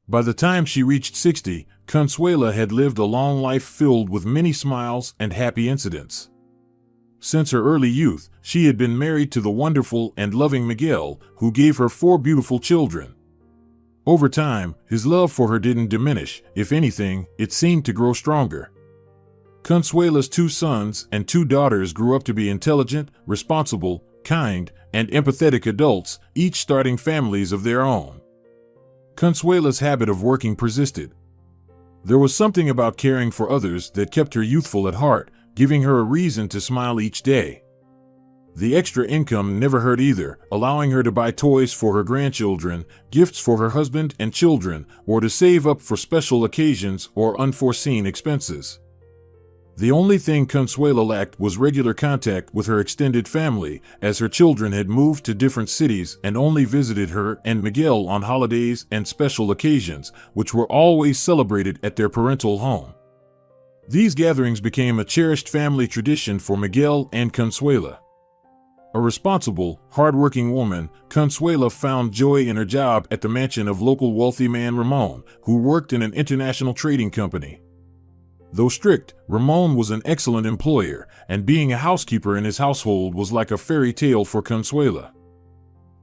By the time she reached 60, Consuela had lived a long life filled with many smiles and happy incidents. Since her early youth, she had been married to the wonderful and loving Miguel, who gave her 4 beautiful children. Over time, his love for her didn't diminish. If anything, it seemed to grow stronger. Consuela's 2 sons and 2 daughters grew up to be intelligent, responsible, kind, and empathetic adults, each starting families of their own. Consuela's habit of working persisted. There was something about caring for others that kept her youthful at heart, giving her a reason to smile each day. The extra income never hurt either, allowing her to buy toys for her grandchildren, gifts for her husband and children, or to save up for special occasions or unforeseen expenses. The only thing Consuela lacked was regular contact with her extended family, as her children had moved to different cities and only visited her and Miguel on holidays and special occasions, which were always celebrated at their parental home. These gatherings became a cherished family tradition for Miguel and Consuela. A responsible, hard-working woman, Consuela found joy in her job at the mansion of local wealthy man Ramon, who worked in an international trading company. Though strict, Ramon was an excellent employer, and being a housekeeper in his household was like a fairy tale for Consuela.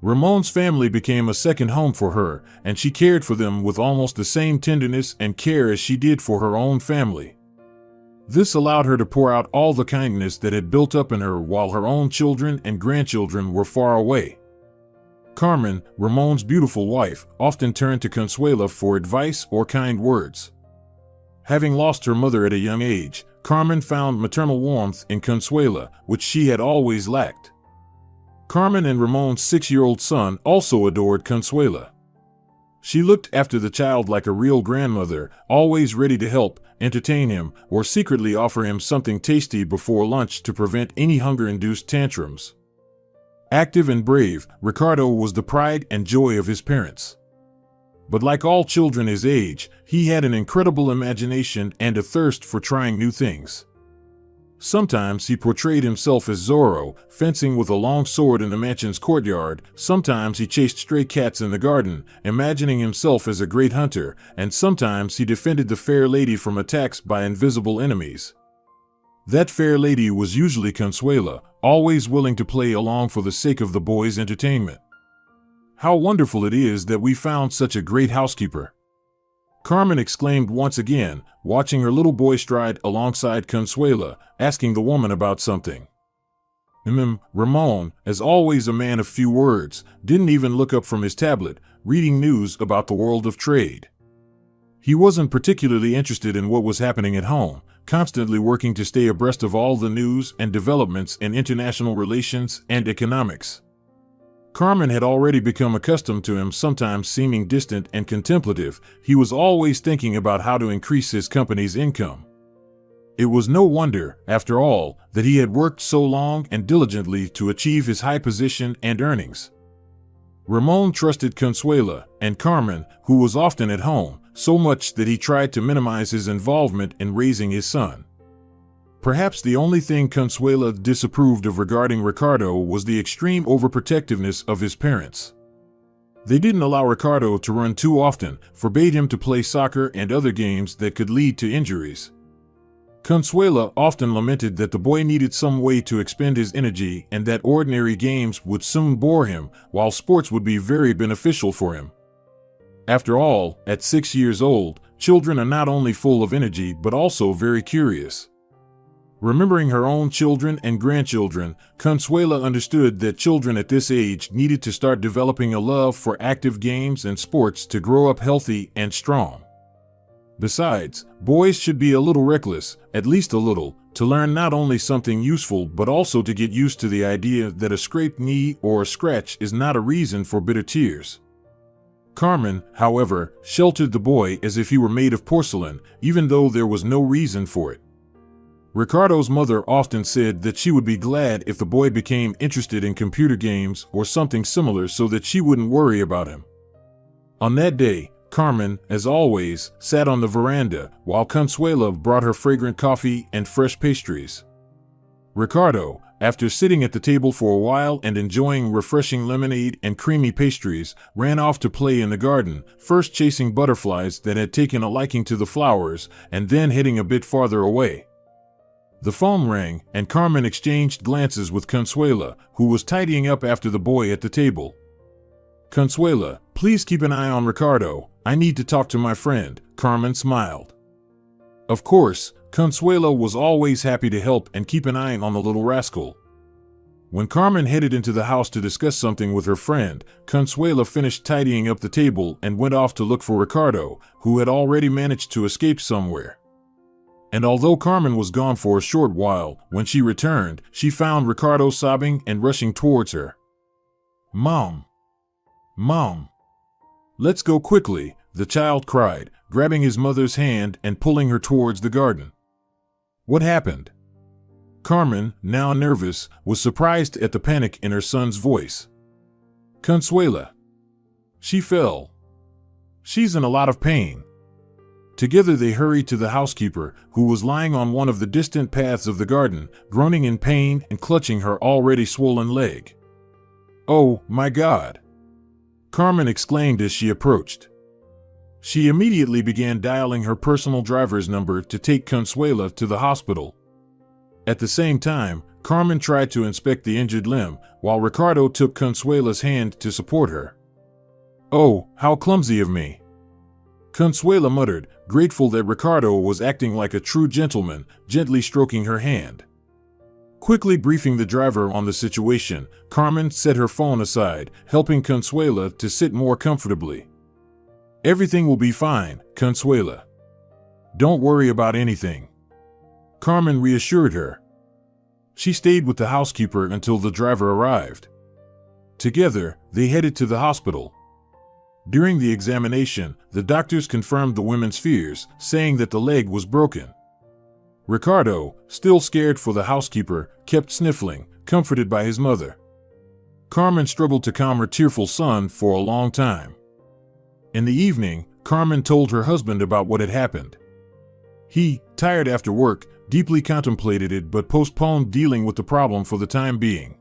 Ramon's family became a second home for her, and she cared for them with almost the same tenderness and care as she did for her own family. This allowed her to pour out all the kindness that had built up in her while her own children and grandchildren were far away. Carmen, Ramon's beautiful wife, often turned to Consuela for advice or kind words. Having lost her mother at a young age, Carmen found maternal warmth in Consuela, which she had always lacked. Carmen and Ramon's 6-year-old son also adored Consuela. She looked after the child like a real grandmother, always ready to help, entertain him, or secretly offer him something tasty before lunch to prevent any hunger-induced tantrums. Active and brave, Ricardo was the pride and joy of his parents. But like all children his age, he had an incredible imagination and a thirst for trying new things. Sometimes he portrayed himself as Zorro, fencing with a long sword in the mansion's courtyard. Sometimes he chased stray cats in the garden, imagining himself as a great hunter, and sometimes he defended the fair lady from attacks by invisible enemies. That fair lady was usually Consuela, always willing to play along for the sake of the boys' entertainment. How wonderful it is that we found such a great housekeeper! Carmen exclaimed once again, watching her little boy stride alongside Consuela, asking the woman about something. Ramon, as always a man of few words, didn't even look up from his tablet, reading news about the world of trade. He wasn't particularly interested in what was happening at home, constantly working to stay abreast of all the news and developments in international relations and economics. Carmen had already become accustomed to him sometimes seeming distant and contemplative. He was always thinking about how to increase his company's income. It was no wonder, after all, that he had worked so long and diligently to achieve his high position and earnings. Ramon trusted Consuela and Carmen, who was often at home, so much that he tried to minimize his involvement in raising his son. Perhaps the only thing Consuela disapproved of regarding Ricardo was the extreme overprotectiveness of his parents. They didn't allow Ricardo to run too often, forbade him to play soccer and other games that could lead to injuries. Consuela often lamented that the boy needed some way to expend his energy and that ordinary games would soon bore him, while sports would be very beneficial for him. After all, at 6 years old, children are not only full of energy but also very curious. Remembering her own children and grandchildren, Consuela understood that children at this age needed to start developing a love for active games and sports to grow up healthy and strong. Besides, boys should be a little reckless, at least a little, to learn not only something useful but also to get used to the idea that a scraped knee or a scratch is not a reason for bitter tears. Carmen, however, sheltered the boy as if he were made of porcelain, even though there was no reason for it. Ricardo's mother often said that she would be glad if the boy became interested in computer games or something similar so that she wouldn't worry about him. On that day, Carmen, as always, sat on the veranda while Consuela brought her fragrant coffee and fresh pastries. Ricardo, after sitting at the table for a while and enjoying refreshing lemonade and creamy pastries, ran off to play in the garden, first chasing butterflies that had taken a liking to the flowers, and then heading a bit farther away. The phone rang, and Carmen exchanged glances with Consuela, who was tidying up after the boy at the table. "Consuela, please keep an eye on Ricardo. I need to talk to my friend," Carmen smiled. Of course, Consuela was always happy to help and keep an eye on the little rascal. When Carmen headed into the house to discuss something with her friend, Consuela finished tidying up the table and went off to look for Ricardo, who had already managed to escape somewhere. And although Carmen was gone for a short while, when she returned, she found Ricardo sobbing and rushing towards her. "Mom! Mom! Let's go quickly," the child cried, grabbing his mother's hand and pulling her towards the garden. What happened? Carmen, now nervous, was surprised at the panic in her son's voice. "Consuela. She fell. She's in a lot of pain." Together they hurried to the housekeeper, who was lying on one of the distant paths of the garden, groaning in pain and clutching her already swollen leg. "Oh, my God!" Carmen exclaimed as she approached. She immediately began dialing her personal driver's number to take Consuela to the hospital. At the same time, Carmen tried to inspect the injured limb, while Ricardo took Consuela's hand to support her. "Oh, how clumsy of me!" Consuela muttered, grateful that Ricardo was acting like a true gentleman, gently stroking her hand. Quickly briefing the driver on the situation, Carmen set her phone aside, helping Consuela to sit more comfortably. "Everything will be fine, Consuela. Don't worry about anything," Carmen reassured her. She stayed with the housekeeper until the driver arrived. Together, they headed to the hospital. During the examination, the doctors confirmed the women's fears, saying that the leg was broken. Ricardo, still scared for the housekeeper, kept sniffling, comforted by his mother. Carmen struggled to calm her tearful son for a long time. In the evening, Carmen told her husband about what had happened. He, tired after work, deeply contemplated it but postponed dealing with the problem for the time being.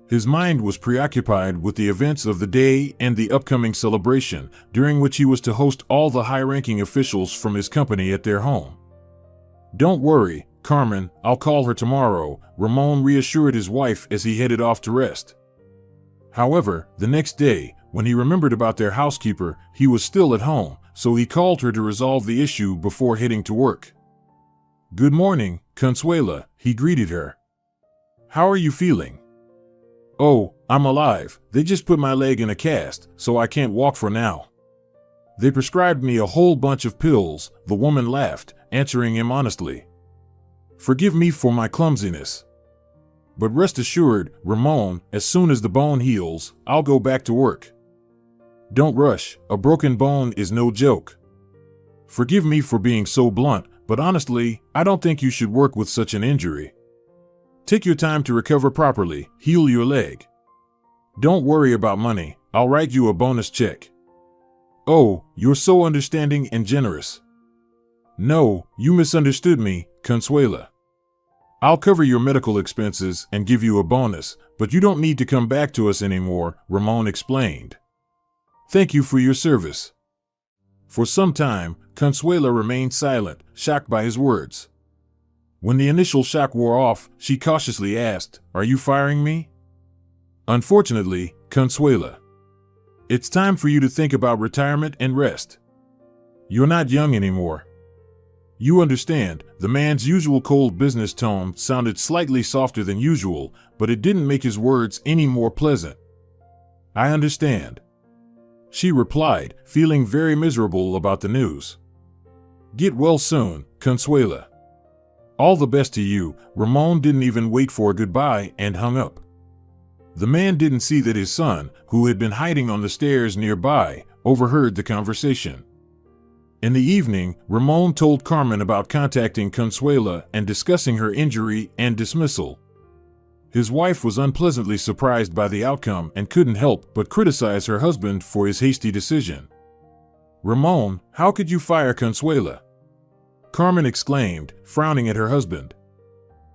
His mind was preoccupied with the events of the day and the upcoming celebration, during which he was to host all the high-ranking officials from his company at their home. "Don't worry, Carmen, I'll call her tomorrow," Ramon reassured his wife as he headed off to rest. However, the next day, when he remembered about their housekeeper, he was still at home, so he called her to resolve the issue before heading to work. "Good morning, Consuela," he greeted her. "How are you feeling?" "Oh, I'm alive. They just put my leg in a cast, so I can't walk for now. They prescribed me a whole bunch of pills," the woman laughed, answering him honestly. "Forgive me for my clumsiness. But rest assured, Ramon, as soon as the bone heals, I'll go back to work. Don't rush, a broken bone is no joke. Forgive me for being so blunt, but honestly, I don't think you should work with such an injury. Take your time to recover properly, heal your leg. Don't worry about money, I'll write you a bonus check." "Oh, you're so understanding and generous." "No, you misunderstood me, Consuela. I'll cover your medical expenses and give you a bonus, but you don't need to come back to us anymore," Ramon explained. "Thank you for your service." For some time, Consuela remained silent, shocked by his words. When the initial shock wore off, she cautiously asked, "Are you firing me?" "Unfortunately, Consuela. It's time for you to think about retirement and rest. You're not young anymore." "You understand," the man's usual cold business tone sounded slightly softer than usual, but it didn't make his words any more pleasant. "I understand," she replied, feeling very miserable about the news. "Get well soon, Consuela." "All the best to you." Ramon didn't even wait for a goodbye and hung up. The man didn't see that his son, who had been hiding on the stairs nearby, overheard the conversation. In the evening, Ramon told Carmen about contacting Consuela and discussing her injury and dismissal. His wife was unpleasantly surprised by the outcome and couldn't help but criticize her husband for his hasty decision. "Ramon, how could you fire Consuela?" Carmen exclaimed, frowning at her husband.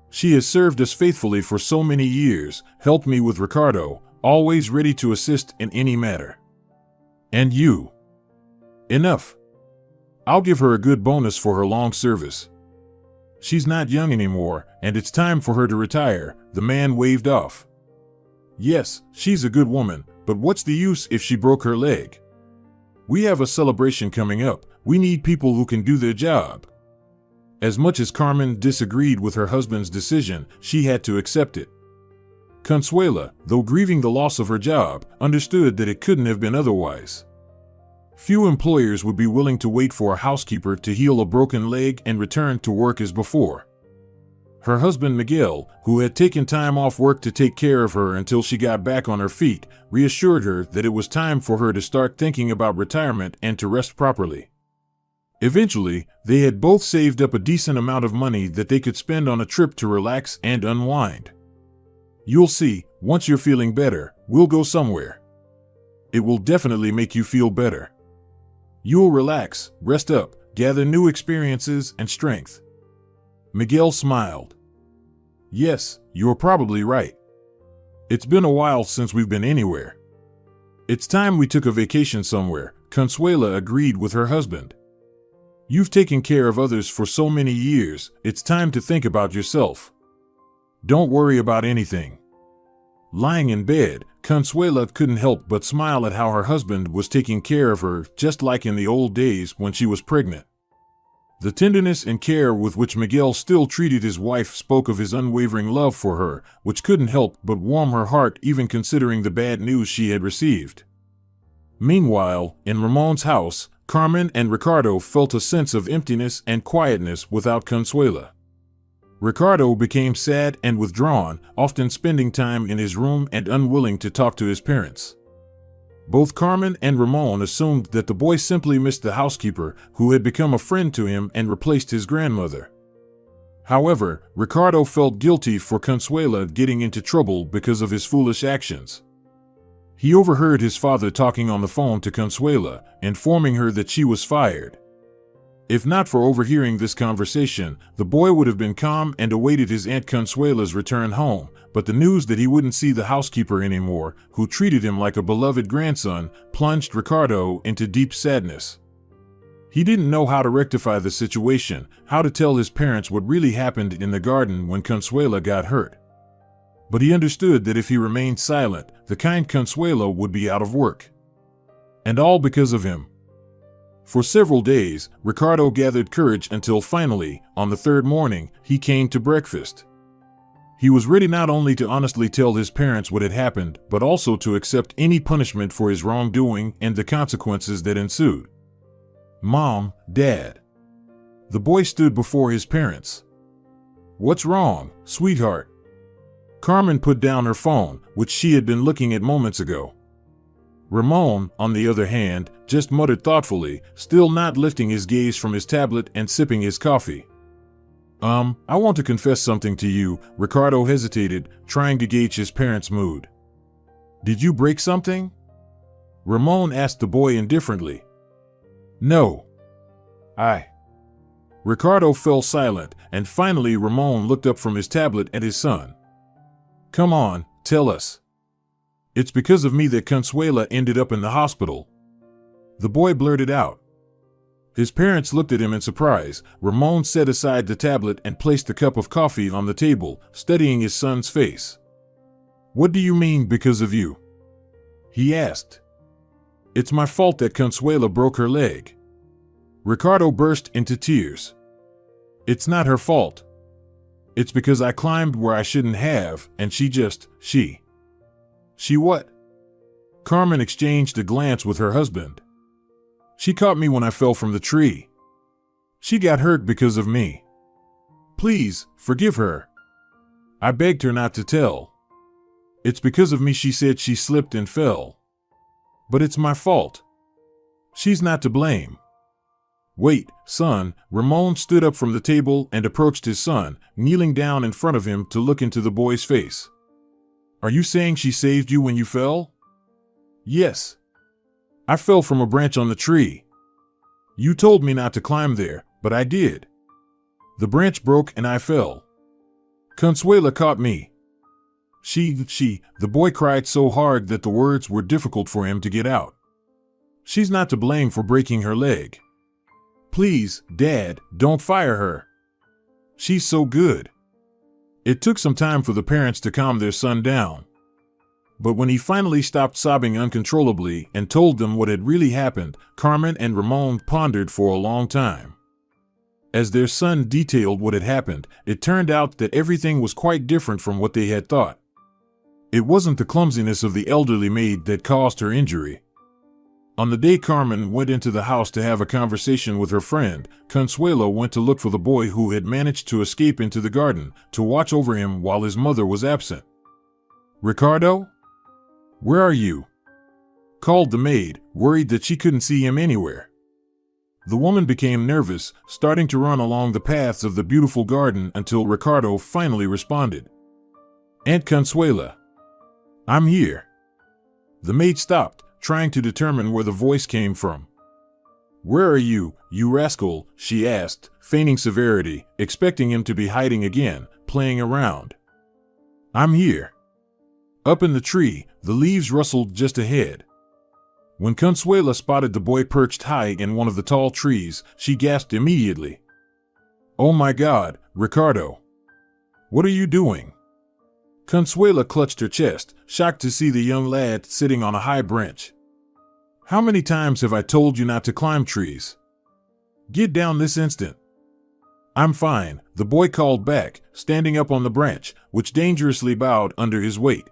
She has served us faithfully for so many years, helped me with Ricardo, always ready to assist in any matter. And you. Enough. I'll give her a good bonus for her long service. She's not young anymore, and it's time for her to retire, the man waved off. Yes, she's a good woman, but what's the use if she broke her leg? We have a celebration coming up. We need people who can do their job. As much as Carmen disagreed with her husband's decision, she had to accept it. Consuela, though grieving the loss of her job, understood that it couldn't have been otherwise. Few employers would be willing to wait for a housekeeper to heal a broken leg and return to work as before. Her husband Miguel, who had taken time off work to take care of her until she got back on her feet, reassured her that it was time for her to start thinking about retirement and to rest properly. Eventually, they had both saved up a decent amount of money that they could spend on a trip to relax and unwind. You'll see, once you're feeling better, we'll go somewhere. It will definitely make you feel better. You'll relax, rest up, gather new experiences and strength. Miguel smiled. Yes, you're probably right. It's been a while since we've been anywhere. It's time we took a vacation somewhere, Consuela agreed with her husband. You've taken care of others for so many years, it's time to think about yourself. Don't worry about anything. Lying in bed, Consuela couldn't help but smile at how her husband was taking care of her, just like in the old days when she was pregnant. The tenderness and care with which Miguel still treated his wife spoke of his unwavering love for her, which couldn't help but warm her heart even considering the bad news she had received. Meanwhile, in Ramon's house, Carmen and Ricardo felt a sense of emptiness and quietness without Consuela. Ricardo became sad and withdrawn, often spending time in his room and unwilling to talk to his parents. Both Carmen and Ramon assumed that the boy simply missed the housekeeper, who had become a friend to him and replaced his grandmother. However, Ricardo felt guilty for Consuela getting into trouble because of his foolish actions. He overheard his father talking on the phone to Consuela, informing her that she was fired. If not for overhearing this conversation, the boy would have been calm and awaited his Aunt Consuela's return home, but the news that he wouldn't see the housekeeper anymore, who treated him like a beloved grandson, plunged Ricardo into deep sadness. He didn't know how to rectify the situation, how to tell his parents what really happened in the garden when Consuela got hurt. But he understood that if he remained silent, the kind Consuela would be out of work. And all because of him. For several days, Ricardo gathered courage until finally, on the third morning, he came to breakfast. He was ready not only to honestly tell his parents what had happened, but also to accept any punishment for his wrongdoing and the consequences that ensued. Mom, Dad. The boy stood before his parents. What's wrong, sweetheart? Carmen put down her phone, which she had been looking at moments ago. Ramon, on the other hand, just muttered thoughtfully, still not lifting his gaze from his tablet and sipping his coffee. I want to confess something to you, Ricardo hesitated, trying to gauge his parents' mood. Did you break something? Ramon asked the boy indifferently. No. Ricardo fell silent, and finally Ramon looked up from his tablet at his son. Come on, tell us. It's because of me that Consuela ended up in the hospital. The boy blurted out. His parents looked at him in surprise. Ramon set aside the tablet and placed a cup of coffee on the table, studying his son's face. What do you mean because of you? He asked. It's my fault that Consuela broke her leg. Ricardo burst into tears. It's not her fault. It's because I climbed where I shouldn't have, and she what? Carmen exchanged a glance with her husband. She caught me when I fell from the tree. She got hurt because of me. Please, forgive her. I begged her not to tell. It's because of me she said she slipped and fell. But it's my fault. She's not to blame. Wait, son. Ramon stood up from the table and approached his son, kneeling down in front of him to look into the boy's face. Are you saying she saved you when you fell? Yes. I fell from a branch on the tree. You told me not to climb there, but I did. The branch broke and I fell. Consuela caught me. The boy cried so hard that the words were difficult for him to get out. She's not to blame for breaking her leg. Please, Dad, don't fire her. She's so good. It took some time for the parents to calm their son down. But when he finally stopped sobbing uncontrollably and told them what had really happened, Carmen and Ramon pondered for a long time. As their son detailed what had happened, it turned out that everything was quite different from what they had thought. It wasn't the clumsiness of the elderly maid that caused her injury. On the day Carmen went into the house to have a conversation with her friend, Consuela went to look for the boy who had managed to escape into the garden to watch over him while his mother was absent. "Ricardo? Where are you?" called the maid, worried that she couldn't see him anywhere. The woman became nervous, starting to run along the paths of the beautiful garden until Ricardo finally responded. "Aunt Consuela. I'm here." The maid stopped, trying to determine where the voice came from. "Where are you, you rascal?" she asked, feigning severity, expecting him to be hiding again, playing around. "I'm here." Up in the tree, the leaves rustled just ahead. When Consuela spotted the boy perched high in one of the tall trees, she gasped immediately. "Oh my God, Ricardo! What are you doing?" Consuela clutched her chest, shocked to see the young lad sitting on a high branch. "How many times have I told you not to climb trees? Get down this instant." "I'm fine," the boy called back, standing up on the branch, which dangerously bowed under his weight.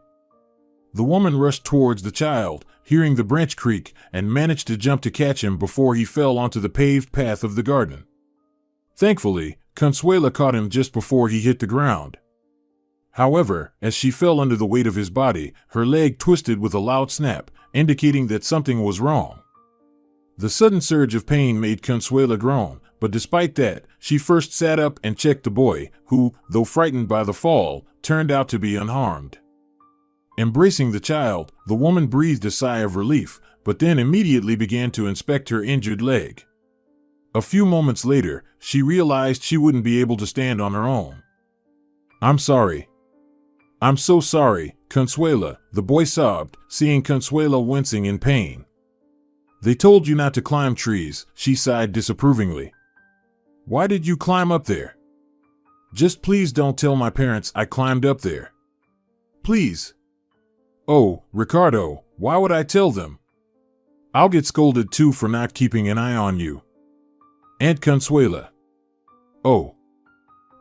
The woman rushed towards the child, hearing the branch creak, and managed to jump to catch him before he fell onto the paved path of the garden. Thankfully, Consuela caught him just before he hit the ground. However, as she fell under the weight of his body, her leg twisted with a loud snap, indicating that something was wrong. The sudden surge of pain made Consuela groan, but despite that, she first sat up and checked the boy, who, though frightened by the fall, turned out to be unharmed. Embracing the child, the woman breathed a sigh of relief, but then immediately began to inspect her injured leg. A few moments later, she realized she wouldn't be able to stand on her own. "I'm sorry. I'm so sorry, Consuela," the boy sobbed, seeing Consuela wincing in pain. "They told you not to climb trees," she sighed disapprovingly. "Why did you climb up there? Just please don't tell my parents I climbed up there. Please." "Oh, Ricardo, why would I tell them? I'll get scolded too for not keeping an eye on you." "Aunt Consuela." "Oh.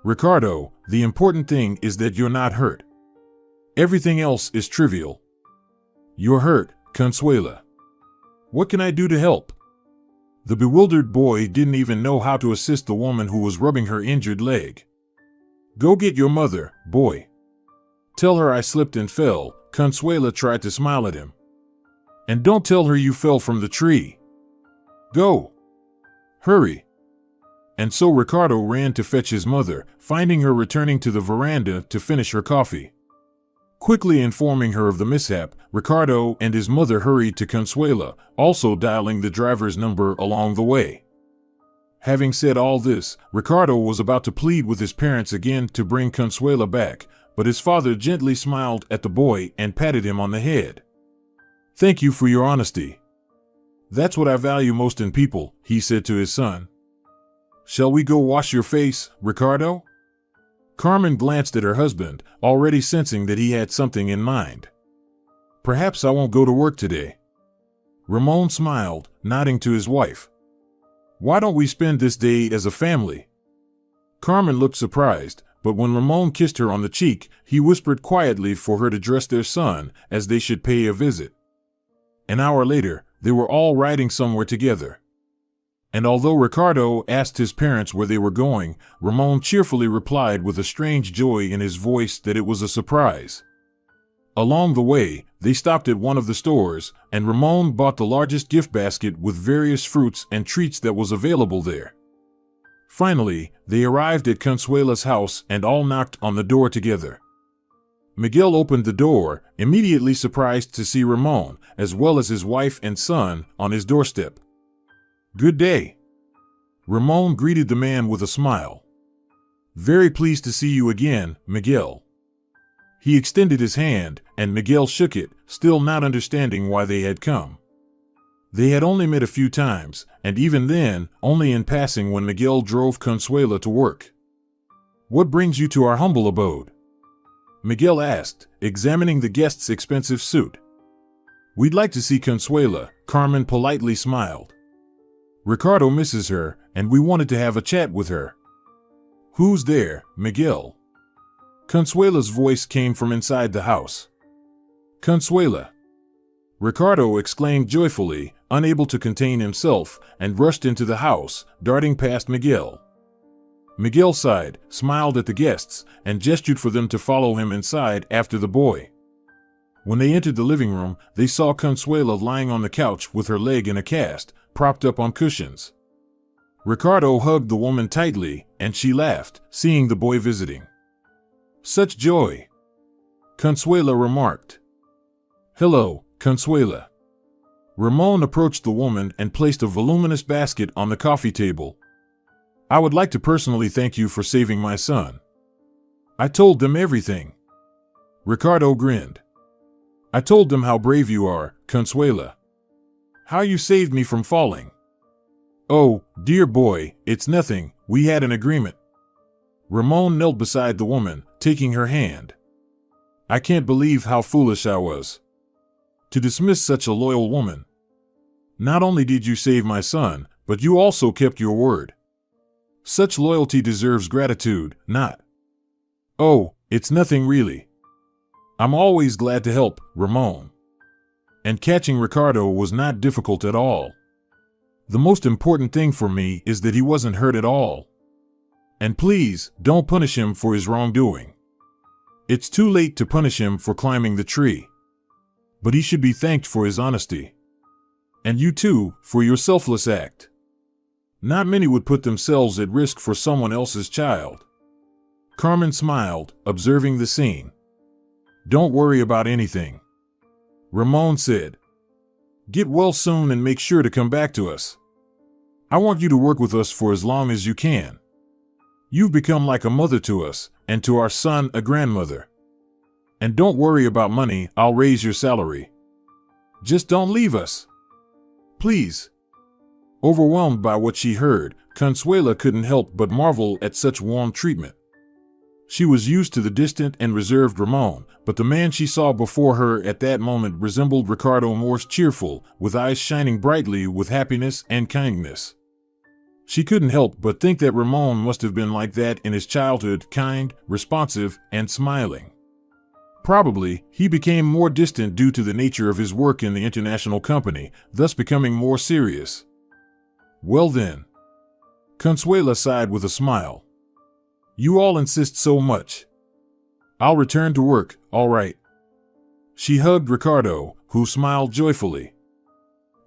Ricardo, the important thing is that you're not hurt. Everything else is trivial." "You're hurt, Consuela. What can I do to help?" The bewildered boy didn't even know how to assist the woman who was rubbing her injured leg. "Go get your mother, boy. Tell her I slipped and fell." Consuela tried to smile at him. "And don't tell her you fell from the tree. Go. Hurry." And so Ricardo ran to fetch his mother, finding her returning to the veranda to finish her coffee. Quickly informing her of the mishap, Ricardo and his mother hurried to Consuela, also dialing the driver's number along the way. Having said all this, Ricardo was about to plead with his parents again to bring Consuela back, but his father gently smiled at the boy and patted him on the head. "Thank you for your honesty. That's what I value most in people," he said to his son. "Shall we go wash your face, Ricardo?" Carmen glanced at her husband, already sensing that he had something in mind. "Perhaps I won't go to work today." Ramon smiled, nodding to his wife. "Why don't we spend this day as a family?" Carmen looked surprised, but when Ramon kissed her on the cheek, he whispered quietly for her to dress their son, as they should pay a visit. An hour later, they were all riding somewhere together. And although Ricardo asked his parents where they were going, Ramon cheerfully replied with a strange joy in his voice that it was a surprise. Along the way, they stopped at one of the stores, and Ramon bought the largest gift basket with various fruits and treats that was available there. Finally, they arrived at Consuela's house and all knocked on the door together. Miguel opened the door, immediately surprised to see Ramon, as well as his wife and son, on his doorstep. "Good day." Ramon greeted the man with a smile. Very pleased to see you again, Miguel. He extended his hand, and Miguel shook it, still not understanding why they had come. They had only met a few times, and even then, only in passing when Miguel drove Consuela to work. What brings you to our humble abode? Miguel asked, examining the guest's expensive suit. We'd like to see Consuela, Carmen politely smiled. Ricardo misses her, and we wanted to have a chat with her. Who's there, Miguel? Consuela's voice came from inside the house. Consuela! Ricardo exclaimed joyfully, unable to contain himself, and rushed into the house, darting past Miguel. Miguel sighed, smiled at the guests, and gestured for them to follow him inside after the boy. When they entered the living room, they saw Consuela lying on the couch with her leg in a cast, propped up on cushions. Ricardo hugged the woman tightly, and she laughed, seeing the boy visiting. Such joy! Consuela remarked. Hello, Consuela. Ramon approached the woman and placed a voluminous basket on the coffee table. I would like to personally thank you for saving my son. I told them everything. Ricardo grinned. I told them how brave you are, Consuela. How you saved me from falling. Oh, dear boy, it's nothing, we had an agreement. Ramon knelt beside the woman, taking her hand. I can't believe how foolish I was. To dismiss such a loyal woman. Not only did you save my son, but you also kept your word. Such loyalty deserves gratitude, not. Oh, it's nothing really. I'm always glad to help, Ramon. And catching Ricardo was not difficult at all. The most important thing for me is that he wasn't hurt at all. And please, don't punish him for his wrongdoing. It's too late to punish him for climbing the tree. But he should be thanked for his honesty. And you too, for your selfless act. Not many would put themselves at risk for someone else's child. Carmen smiled, observing the scene. Don't worry about anything. Ramon said. Get well soon and make sure to come back to us. I want you to work with us for as long as you can. You've become like a mother to us, and to our son a grandmother. And don't worry about money, I'll raise your salary. Just don't leave us. Please. Overwhelmed by what she heard, Consuela couldn't help but marvel at such warm treatment. She was used to the distant and reserved Ramon, but the man she saw before her at that moment resembled Ricardo Moore's cheerful, with eyes shining brightly with happiness and kindness. She couldn't help but think that Ramon must have been like that in his childhood, kind, responsive, and smiling. Probably, he became more distant due to the nature of his work in the international company, thus becoming more serious. Well then. Consuela sighed with a smile. You all insist so much. I'll return to work, all right. She hugged Ricardo, who smiled joyfully.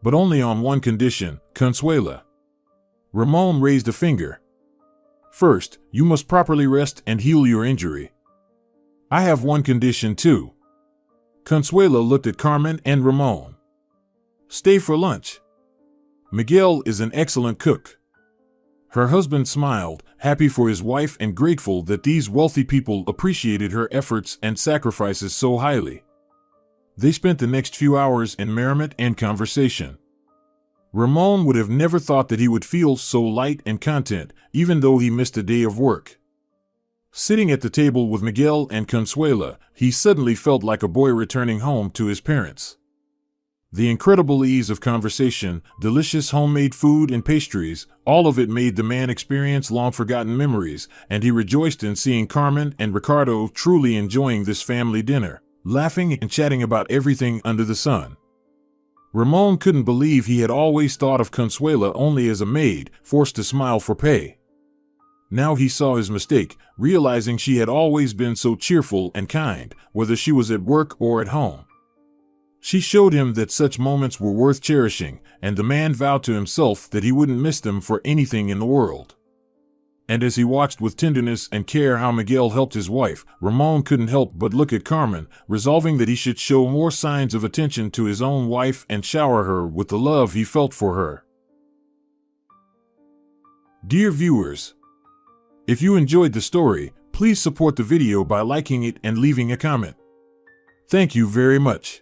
But only on one condition, Consuela. Ramon raised a finger. First, you must properly rest and heal your injury. I have one condition too. Consuela looked at Carmen and Ramon. Stay for lunch. Miguel is an excellent cook. Her husband smiled, happy for his wife and grateful that these wealthy people appreciated her efforts and sacrifices so highly. They spent the next few hours in merriment and conversation. Ramon would have never thought that he would feel so light and content, even though he missed a day of work. Sitting at the table with Miguel and Consuela, he suddenly felt like a boy returning home to his parents. The incredible ease of conversation, delicious homemade food and pastries, all of it made the man experience long-forgotten memories, and he rejoiced in seeing Carmen and Ricardo truly enjoying this family dinner, laughing and chatting about everything under the sun. Ramon couldn't believe he had always thought of Consuela only as a maid, forced to smile for pay. Now he saw his mistake, realizing she had always been so cheerful and kind, whether she was at work or at home. She showed him that such moments were worth cherishing, and the man vowed to himself that he wouldn't miss them for anything in the world. And as he watched with tenderness and care how Miguel helped his wife, Ramon couldn't help but look at Carmen, resolving that he should show more signs of attention to his own wife and shower her with the love he felt for her. Dear viewers, If you enjoyed the story, please support the video by liking it and leaving a comment. Thank you very much.